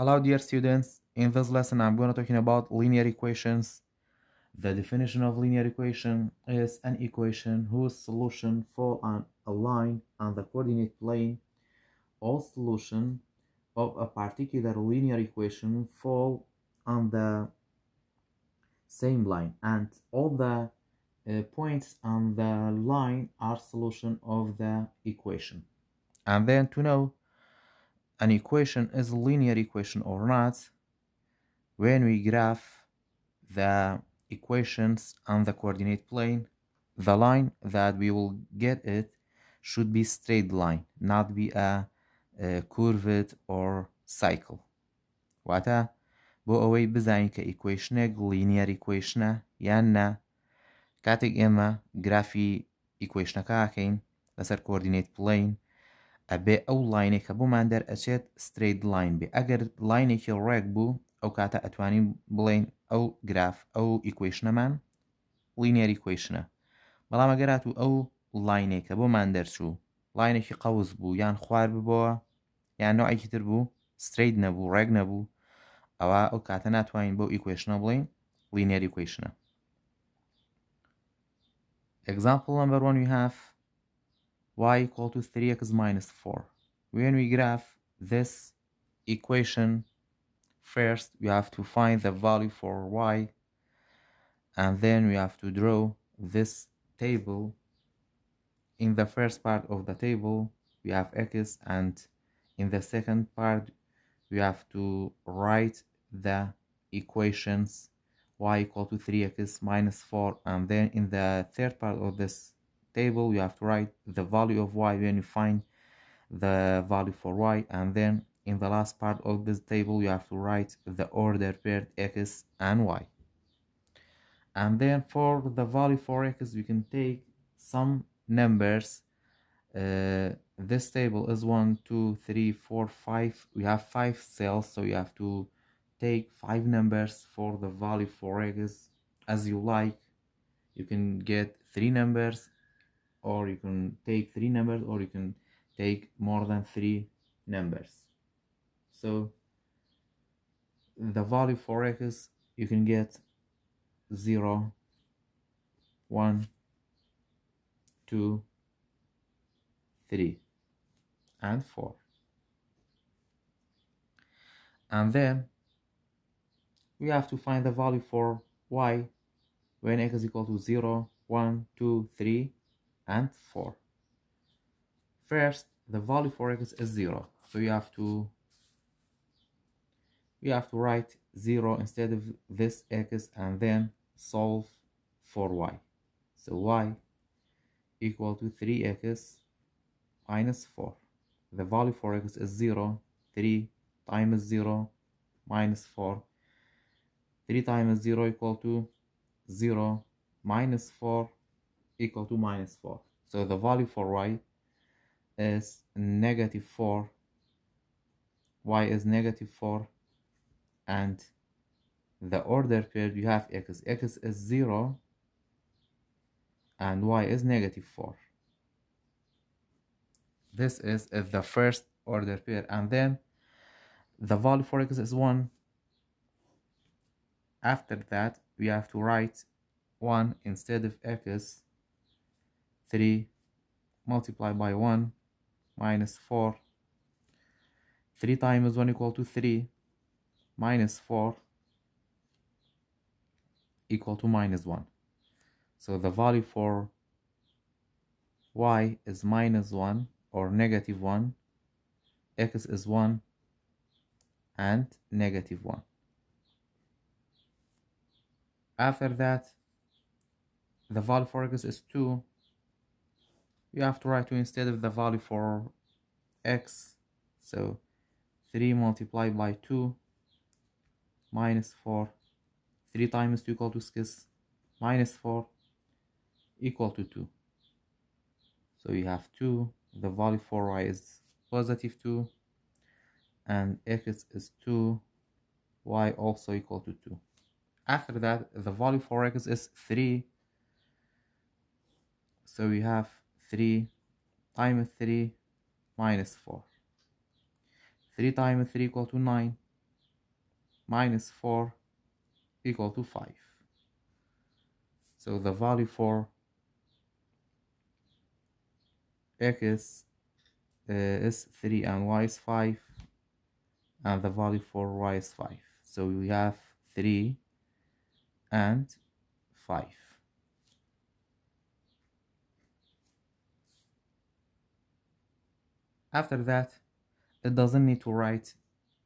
Hello dear students, in this lesson I'm going to talking about linear equations. The definition of linear equation is an equation whose solution fall on a line on the coordinate plane. All solution of a particular linear equation fall on the same line, and all the points on the line are solution of the equation. And then to know an equation is a linear equation or not, when we graph the equations on the coordinate plane, the line that we will get it should be straight line, not be a curved or cycle. واتە بۆ ئەوەی بزانین کە equationێک linear equationە یان نا، کاتێک ئێمە گرافی equationەکە ئاکەین لەسەر coordinate plane ئەبێ ئەو لاینێکە بۆمان دەرئەچێت straight line بێ. ئەگەر لاینێکی ڕێک بوو ئەو کاتە ئەتوانین بڵێن ئەو گراف ئەو equationەمان linear equationە. بەڵام ئەگەر هاتوو ئەو لاینێکە بۆمان دەرچوو لاینێکی قەوس بوو یان خوار ببەوە یان نوعێکی تر بوو straight نەبوو ڕێک نەبوو، ئەوە ئەو کاتە ناتوانین بەو equationە بڵێن linear equationە. Example number 1, we have y equal to 3x minus 4. When we graph this equation, first we have to find the value for y, and then we have to draw this table. In the first part of the table we have x, and in the second part we have to write the equations y equal to 3x minus 4, and then in the third part of this table we have to write the value of y when you find the value for y, and then in the last part of this table you have to write the order paired x and y. And then for the value for x we can take some numbers. This table is 1, 2, 3, 4, 5. We have 5 cells, so you have to take 5 numbers for the value for x as you like. You can get 3 numbers, or you can take 3 numbers, or you can take more than 3 numbers. So the value for x you can get 0, 1, 2, 3 and 4. And then we have to find the value for y when x is equal to 0, 1, 2, 3 and 4. First, the value for x is 0, so we have to write 0 instead of this x, and then solve for y. So y equal to 3x minus 4. The value for x is 0. 3 times 0 minus 4. 3 times 0 equal to 0, minus 4 equal to minus 4. So the value for y is negative 4. Y is negative 4, and the order paired you have x. X is 0 and y is negative 4. This is the first order pair, and then the value for x is 1. After that we have to write 1 instead of x. 3 multiplied by 1 minus 4. 3 times 1 equal to 3, minus 4 equal to minus 1. So the value for y is minus 1 or negative 1, x is 1 and negative 1. After that, the value for x is 2. We have to write 2 instead of the value for x. So 3 multiplied by 2 minus 4. 3 times 2 equal to 6, minus 4 equal to 2. So we have 2. The value for y is positive 2, and x is 2, y also equal to 2. After that, the value for x is 3. So we have 3 times 3 minus 4. 3 times 3 equal to 9. minus 4 equal to 5. So the value for x is 3 and y is 5, and the value for y is 5. So we have 3 and 5. After that, it doesn't need to write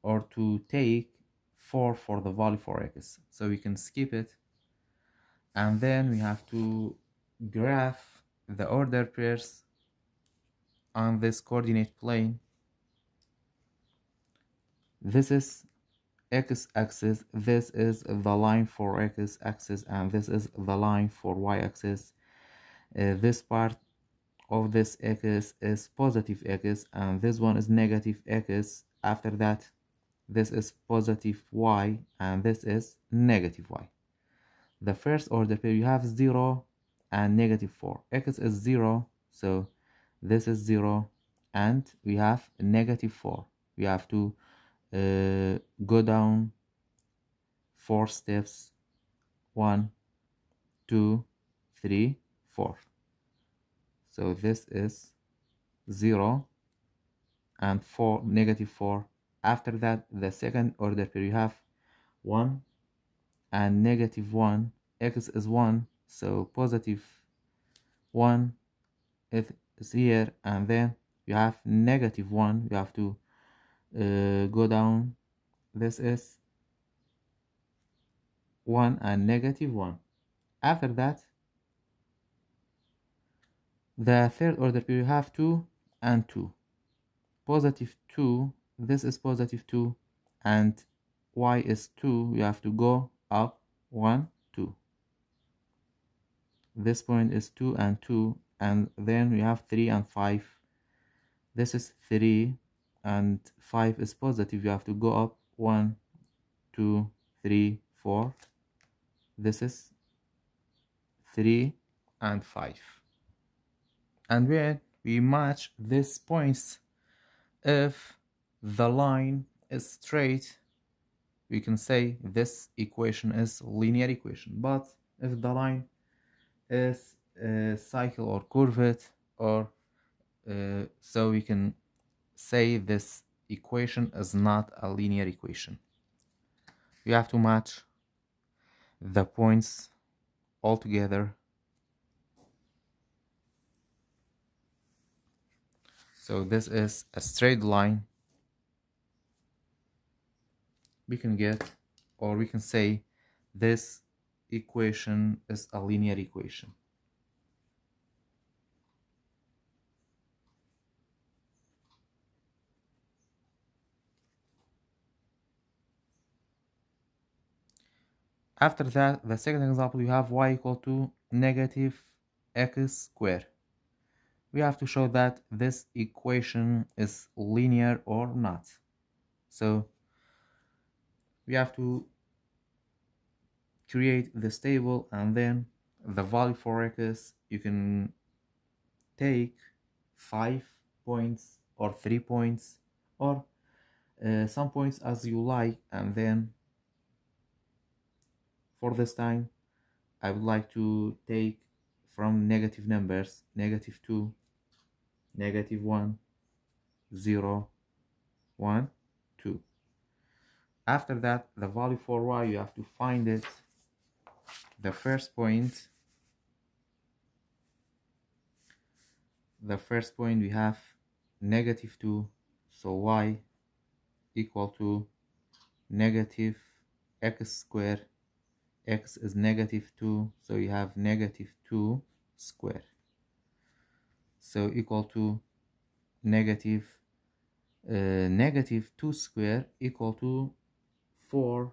or to take 4 for the value for x, so we can skip it. And then we have to graph the order pairs on this coordinate plane. This is x-axis, this is the line for x-axis, and this is the line for y-axis. This part of this x is positive x, and this one is negative x. After that, this is positive y, and this is negative y. The first order pair, you have 0 and negative 4. X is 0, so this is 0, and we have negative 4. We have to go down 4 steps. 1, 2, 3, 4. So this is 0 and 4, negative 4. After that, the second order pair, you have 1 and negative 1. X is 1, so positive 1 is here, and then you have negative 1. You have to go down. This is 1 and negative 1. After that, the third order pair, you have 2 and 2. Positive 2, this is positive 2, and y is 2. You have to go up 1, 2. This point is 2 and 2, and then we have 3 and 5. This is 3 and 5 is positive. You have to go up 1, 2, 3, 4. This is 3 and 5. And when we match these points, if the line is straight, we can say this equation is linear equation. But if the line is a cycle or curved, or so we can say this equation is not a linear equation. You have to match the points all together. So this is a straight line. We can get, or we can say this equation is a linear equation. After that, the second example, you have y equal to negative x squared. We have to show that this equation is linear or not. So we have to create this table, and then the value for x, you can take 5 points or 3 points or some points as you like. And then for this time, I would like to take from negative numbers: negative 2, negative 1, 0, 1, 2. After that, the value for y, you have to find it. The first point we have negative 2, so y equal to negative x squared. X is negative 2, so you have negative 2 squared, so equal to negative 2 squared equal to 4,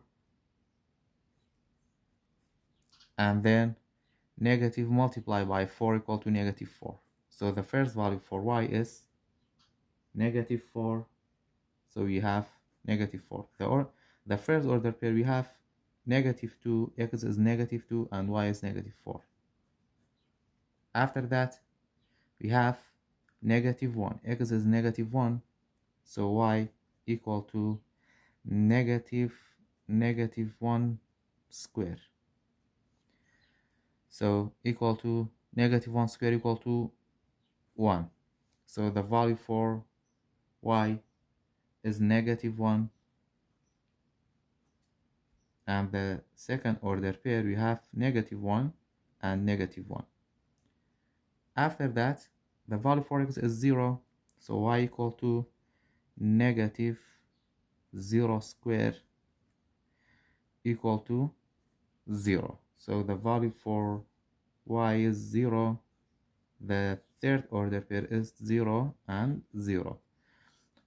and then negative multiplied by 4 equal to negative 4. So the first value for y is negative 4, so we have negative 4. The first order pair, we have negative 2, x is negative 2, and y is negative 4. After that, we have negative 1, x is negative 1, so y equal to negative -1 square. So equal to -1 square equal to 1. So the value for y is -1, and the second order pair we have -1 and -1. After that, the value for x is 0, so y equal to -0 square equal to 0. So the value for y is 0. The third order pair is 0 and 0.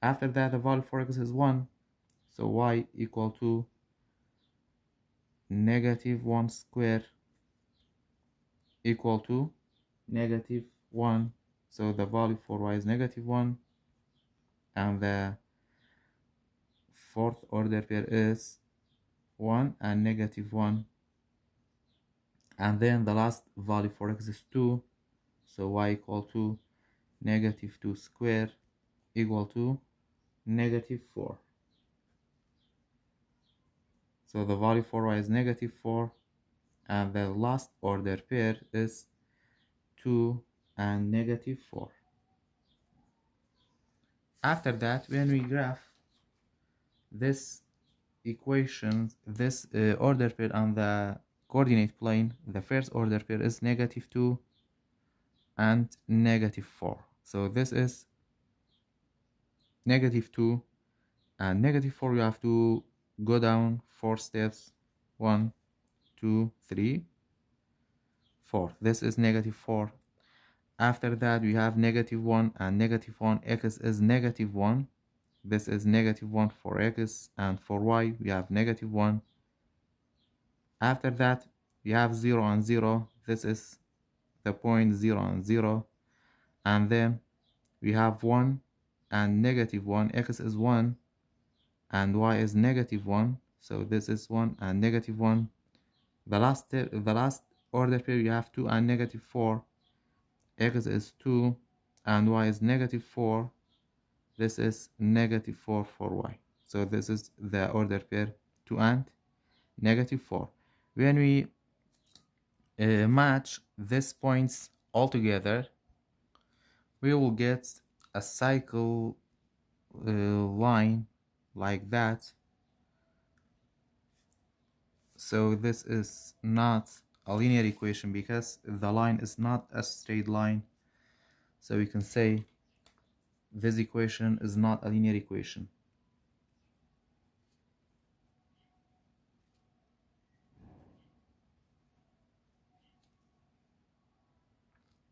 After that, the value for x is 1, so y equal to -1 square equal to -1. So the value for y is -1, and the fourth order pair is 1 and -1. And then the last value for x is 2, so y equal to -2 square equal to -4. So the value for y is -4, and the last order pair is 2 and -4. After that, when we graph this equation, this order pair on the coordinate plane, the first order pair is -2 and -4. So this is -2 and -4. You have to go down 4 steps. 1, 2, 3, 4. This is -4. After that, we have -1 and -1. X is -1. This is -1 for x, and for y we have -1. After that, we have 0 and 0. This is the point 0 and 0. And then we have 1 and -1. X is 1 and y is -1. So this is 1 and -1. The last order pair we have 2 and -4. X is 2 and y is -4. This is -4 for y. So this is the order pair 2 and -4. When we match these points all together, we will get a cycle line like that. So this is not a linear equation because the line is not a straight line. So we can say this equation is not a linear equation.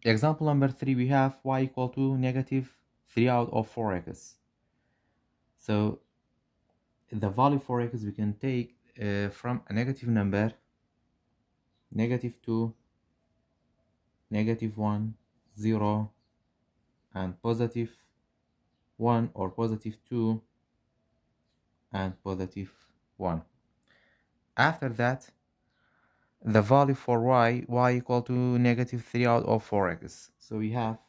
Example number 3, we have y equal to -3 out of 4x. So the value for x we can take from a negative number, -2, -1, 0, and +1 or +2 and +1. After that, the value for y equal to -3 out of 4x. So we have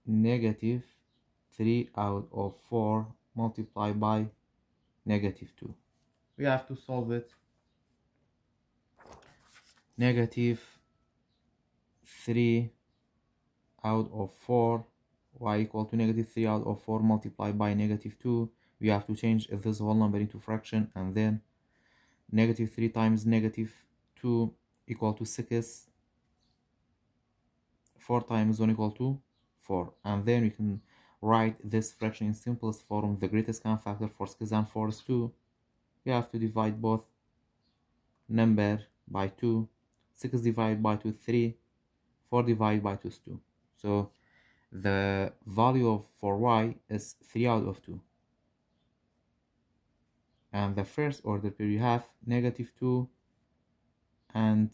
-3 out of 4 multiplied by -2. We have to solve it. -3 out of 4, y equal to -3 out of 4 multiplied by -2. We have to change this whole number into fraction, and then -3 times -2 equal to 6. 4 times 1 equal to 4. And then we can write this fraction in simplest form. The greatest common factor for 6 and 4 is 2. We have to divide both number by 2. 6 divided by 2 is 3. 4 divided by 2 is 2. So the value for y is 3 out of 2. And the first order pair you have -2 and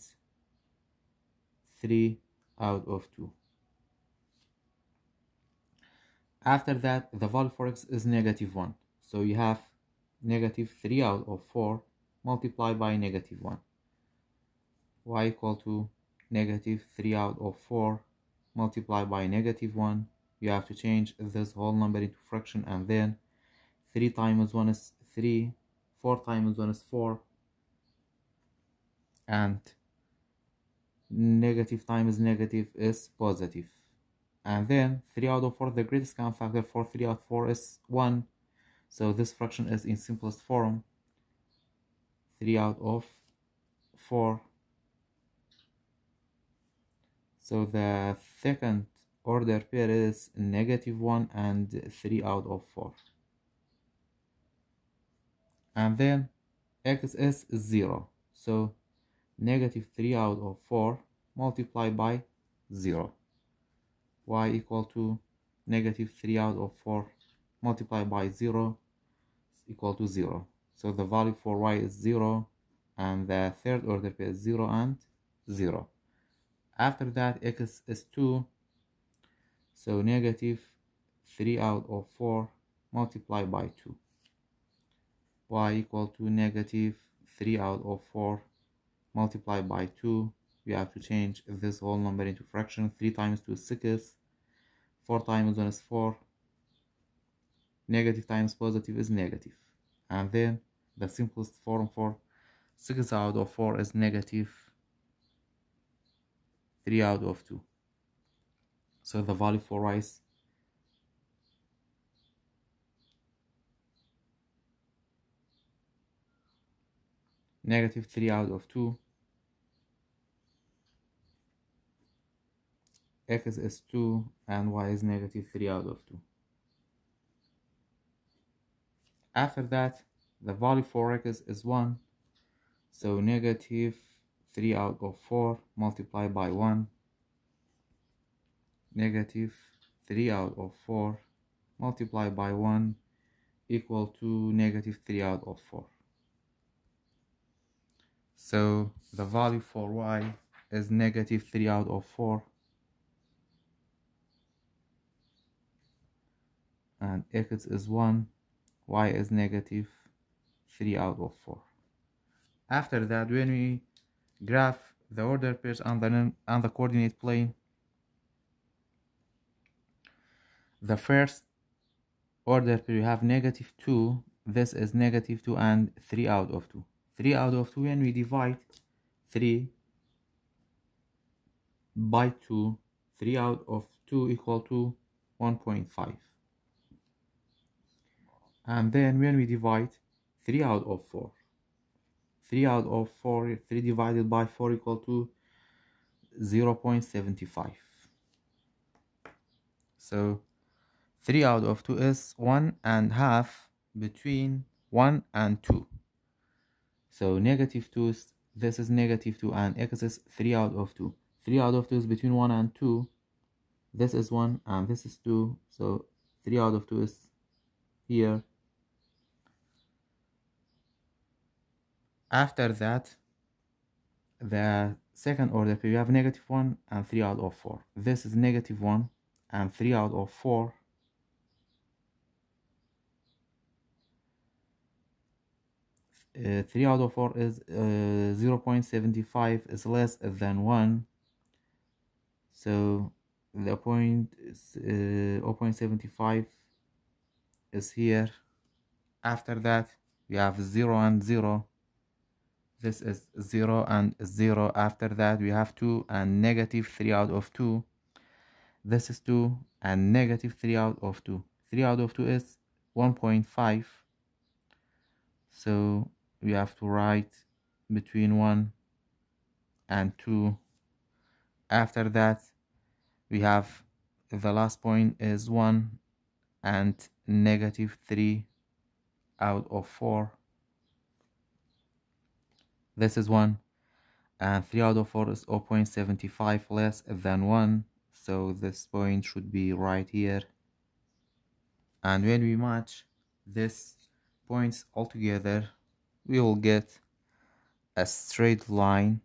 3 out of 2. After that, the value for x is -1. So you have -3 out of 4 multiplied by -1. Y equal to -3 out of 4 multiplied by -1. You have to change this whole number into fraction, and then 3 times 1 is 3, 4 times 1 is 4, and negative times negative is positive. And then 3 out of 4, the greatest common factor for 3 out of 4 is 1. So this fraction is in simplest form, 3 out of 4. So the second order pair is -1 and 3 out of 4. And then x is 0. So -3 out of 4 multiplied by 0. Y equal to -3 out of 4 multiplied by 0 is equal to 0. So the value for y is 0, and the third order pair is 0 and 0. After that, x is 2, so -3 out of 4 multiplied by 2. Y equal to -3 out of 4 multiplied by 2. We have to change this whole number into fraction. 3 times 2 is 6. 4 times 1 is 4. Negative times positive is negative. And then the simplest form for 6 out of 4 is -3 out of 2. So the value for y is -3 out of 2. X is 2 and y is -3 out of 2. After that, the value for x is 1. So -3 out of 4 multiplied by 1. -3 out of 4 multiplied by 1 equal to -3 out of 4. So the value for y is -3 out of 4. And x is 1, y is -3 out of 4. After that, when we graph the order pairs on the coordinate plane, the first order pair we have -2, this is -2 and 3 out of 2. 3 out of 2, when we divide 3 by 2, 3 out of 2 equal to 1.5. And then when we divide 3 out of 4, 3 out of 4, 3 divided by 4 equal to 0.75. So 3 out of 2 is 1.5 between 1 and 2. So -2 is, this is -2, and x is 3 out of 2. 3 out of 2 is between 1 and 2. This is 1 and this is 2. So 3 out of 2 is here. After that, the second order pair, we have -1 and 3 out of 4. This is -1 and 3 out of 4. Uh, 3 out of 4 is 0.75 is less than 1. So the point is 0.75 is here. After that, we have 0 and 0. This is 0 and 0. After that, we have 2 and -3 out of 2. This is 2 and -3 out of 2. 3 out of 2 is 1.5. So we have to write between 1 and 2. After that, we have the last point is 1 and -3 out of 4. This is 1 and 3 out of 4 is 0.75 less than 1. So this point should be right here. And when we match these points all together, we will get a straight line.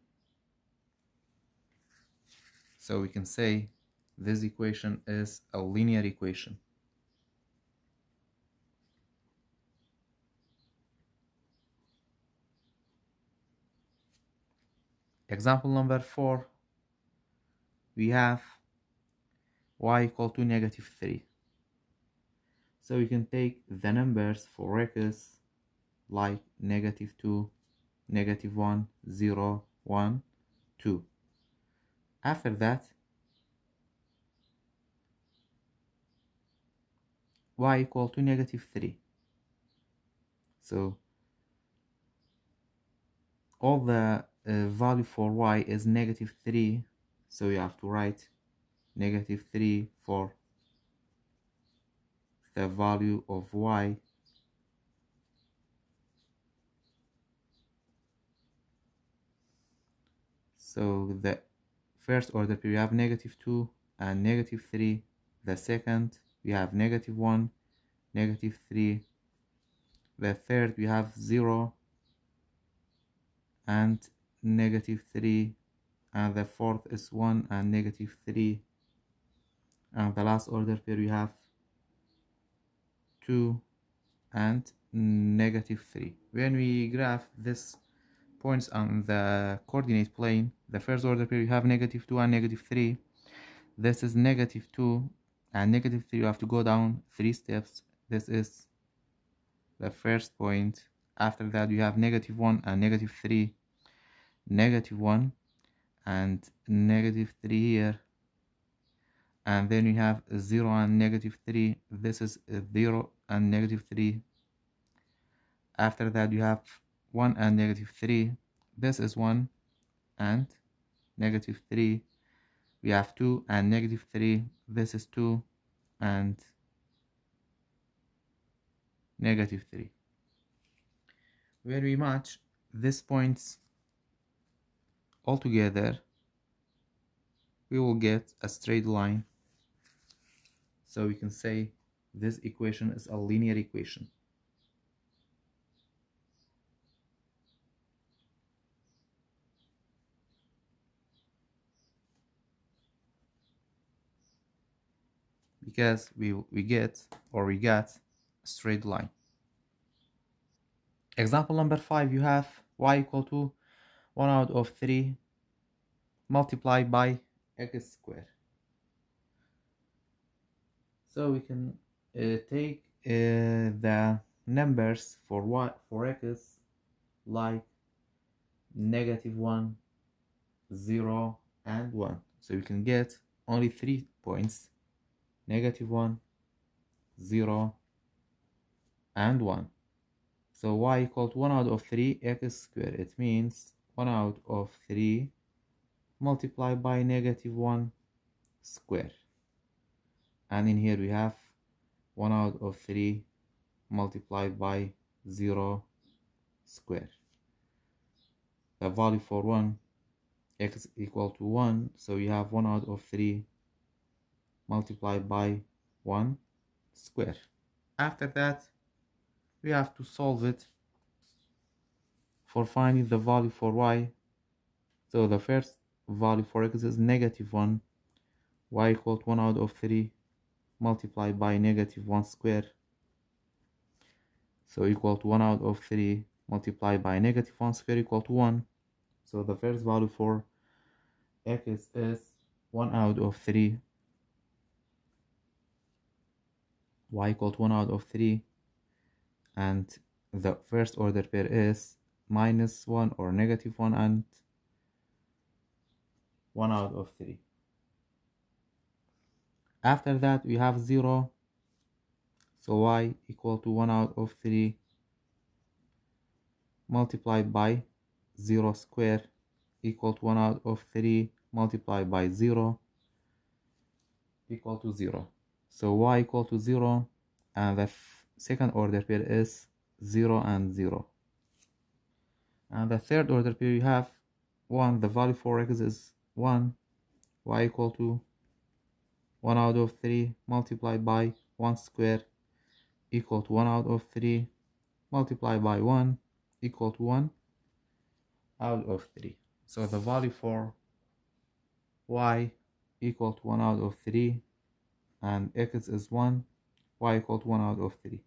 So we can say this equation is a linear equation. Example number 4, we have y equal to -3. So we can take the numbers for x like -2, -1, 0, 1, 2. After that, y equal to negative 3. So all the value for y is negative 3, so you have to write negative 3 for the value of y. So the first order we have negative 2 and negative 3. The second we have negative 1, negative 3. The third we have 0 and negative 3. And the fourth is 1 and negative 3. And the last order pair we have 2 and negative 3. When we graph this points on the coordinate plane, the first order pair we have negative 2 and negative 3. This is negative 2 and negative 3. You have to go down 3 steps. This is the first point. After that you have negative 1 and negative 3, negative 1 and negative 3 here, and then you have 0 and negative 3. This is 0 and negative 3. After that you have 1 and negative 3. This is 1 and negative 3. We have 2 and negative 3. This is 2 and negative 3. When we match these points all together, we will get a straight line. So we can say this equation is a linear equation. Because we got a straight line. Example number 5, you have y equal to 1 out of 3 multiplied by x squared. So we can take the numbers for x like negative 1, 0 and 1. So we can get only 3 points: negative 1, 0 and 1. So y equal to 1 out of 3 x squared. It means 1 out of 3 multiplied by negative 1 square. And in here we have 1 out of 3 multiplied by 0 square. The value for 1, x equal to 1, so you have 1 out of 3 multiplied by 1 square. After that we have to solve it for finding the value for y. So the first value for x is negative 1. Y equal to 1 out of 3 multiplied by negative 1 square. So equal to 1 out of 3 multiplied by negative 1 square equal to 1. So the first value for x is 1 out of 3. Y equal to 1 out of 3. And the first order pair is minus 1 or negative 1 and 1 out of 3. After that we have 0. So y equal to 1 out of 3 multiplied by 0 square equal to 1 out of 3 multiplied by 0 equal to 0. So y equal to 0, and the second order pair is 0 and 0. And the third order pair you have 1. The value for x is 1. Y equal to 1 out of 3 multiplied by 1 square equal to 1 out of 3 multiplied by 1 equal to 1 out of 3. So the value for y equal to 1 out of 3 and x is 1, y equal to 1 out of 3.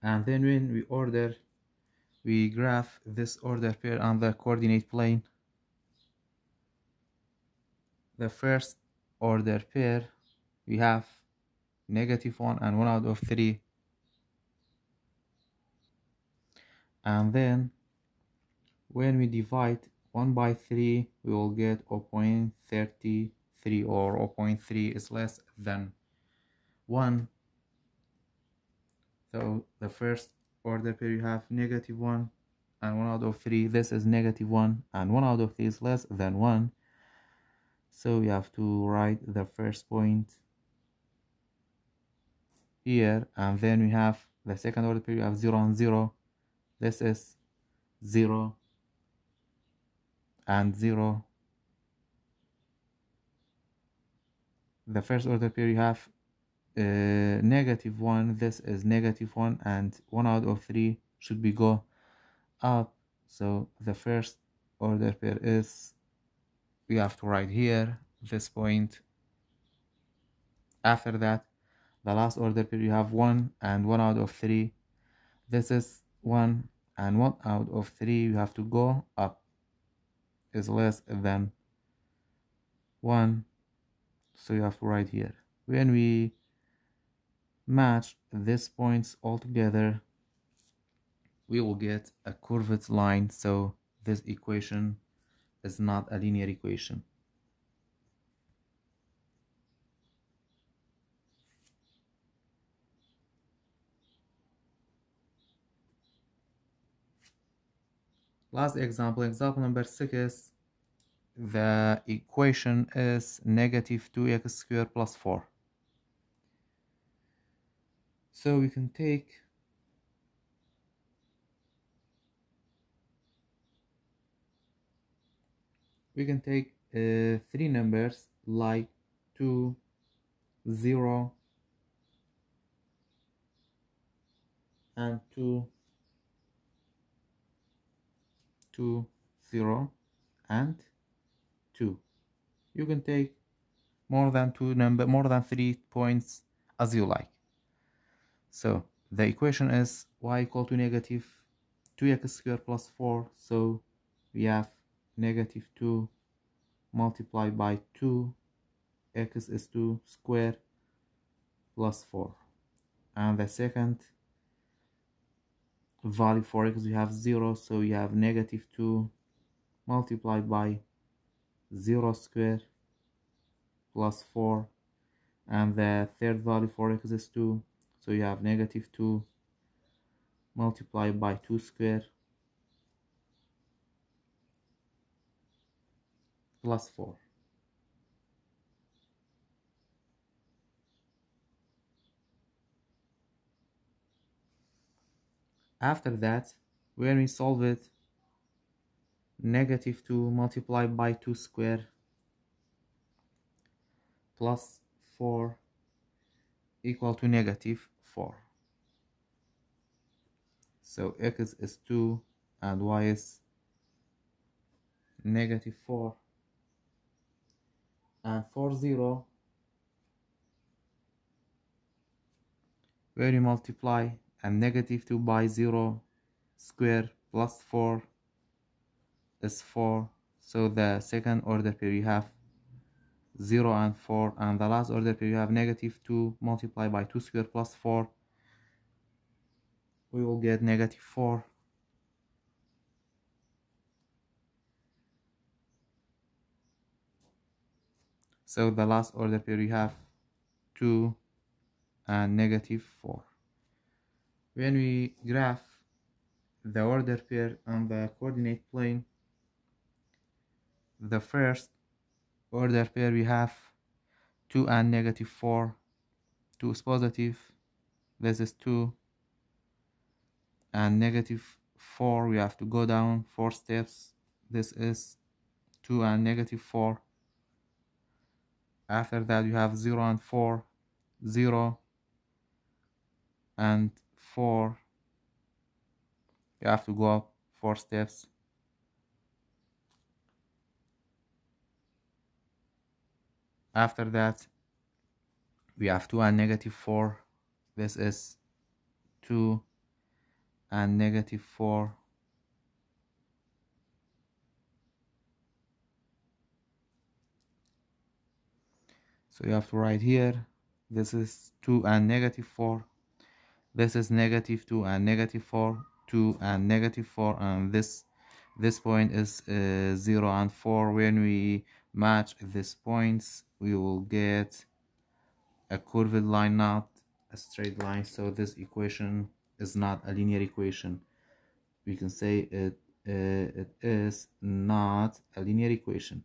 And then when we graph this order pair on the coordinate plane. The first order pair we have negative 1 and 1 out of 3. And then when we divide 1 by 3, we will get 0.33, or 0.3 is less than 1. So the first order pair you have -1 and 1 out of 3. This is -1 and 1 out of 3 is less than 1. So you have to write the first point here, and then we have the second order pair. You have 0 and 0. This is 0 and 0. The first order pair you have -1. This is -1, and 1 out of 3 should be go up. So the first order pair is, we have to write here this point. After that, the last order pair you have 1 and 1 out of 3. This is 1 and 1 out of 3. You have to go up, is less than 1. So you have to write here. When we match these points all together, we will get a curved line. So this equation is not a linear equation. Last example, example number 6. The equation is -2x squared plus 4. So we can take three numbers like 2, 0, and 2, 2, 0, and 2. You can take more than 3 points as you like. So the equation is y equal to -2x squared plus 4. So we have -2 multiplied by 2, x is 2 squared plus 4. And the second value for x, we have 0. So we have -2 multiplied by 0 squared plus 4. And the third value for x is 2. So you have -2 multiplied by 2 squared plus 4. After that, when we solve it, -2 multiplied by 2 squared plus 4 equal to -4. So x is 2 and y is -4. And for 0, when you multiply and -2 by 0 squared plus 4 is 4. So the second order pair you have 0 and 4, and the last order pair you have -2 multiplied by 2 squared plus 4. We will get -4. So the last order pair you have 2 and -4. When we graph the order pair on the coordinate plane, the first order pair we have 2 and -4. 2 is positive. This is 2 and -4. We have to go down 4 steps. This is 2 and -4. After that, you have 0 and 4, 0 and 4. You have to go up 4 steps. After that, we have 2 and -4. This is 2 and -4. So you have to write here, this is 2 and -4. This is -2 and -4. 2 and negative 4, and this point is 0 and 4. When we match these points, we will get a curved line, not a straight line. So this equation is not a linear equation. We can say it is not a linear equation.